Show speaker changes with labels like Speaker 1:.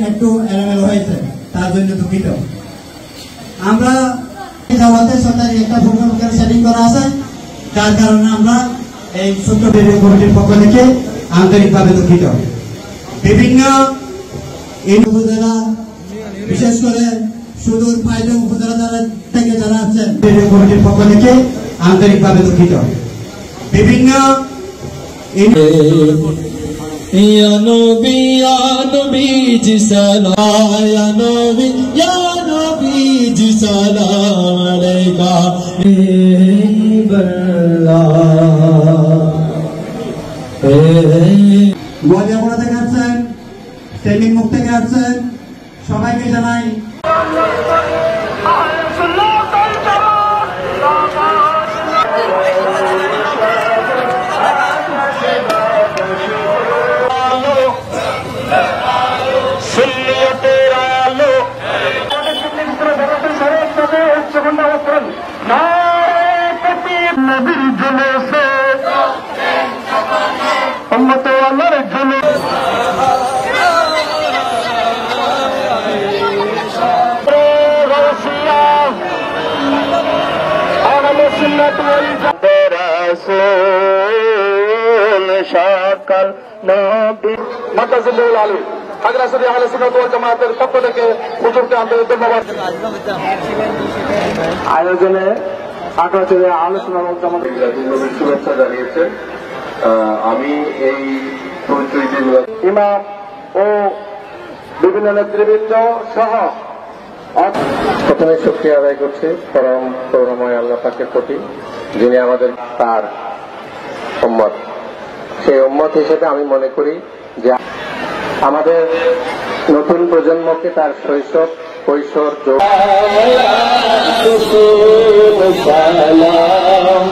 Speaker 1: একটু এলোমেলো হয়েছে, তার জন্য দুঃখিত। আমরা সরকারি একটা প্রোগ্রাম সেটিং করা আছে, যার কারণে আমরা এই ছোট্ট কমিটির পক্ষ থেকে আন্তরিকভাবে দুঃখিত। বিভিন্ন উপজেলা, বিশেষ করে সুদূর পাইলে উপজেলা থেকে যারা আছেন কমিটির পক্ষ থেকে আন্তরিকভাবে দুঃখিত। বিভিন্ন
Speaker 2: Ya Nabi ji salam, ya Nabi ji salam alayka
Speaker 1: গোয়ালিয়াপুরা থেকে আসছেন, ট্রেনিং মুখ থেকে আসছেন, সবাইকে জানাই
Speaker 3: সকাল নবী মাতাজুল আলী খাগড়াছড়ি আহলে সুন্নাত ওয়াল জামাতের পক্ষ থেকে হুজুরকে আন্তরিক ধন্যবাদ। আয়োজনে খাগড়াছড়ি আহলে সুন্নাত ওয়াল জামাতের শুভেচ্ছা জানিয়েছে। আমি এই ইমাম ও বিভিন্ন নেতৃবৃন্দ সহ প্রথমে শুকরিয়া আদায় করছি পরম করুণাময় আল্লাহ পাকের প্রতি, যিনি আমাদের তার উম্মত। সেই উম্মত হিসেবে আমি মনে করি যে আমাদের নতুন প্রজন্মকে তার শৈশব কৈশোর
Speaker 2: সালাম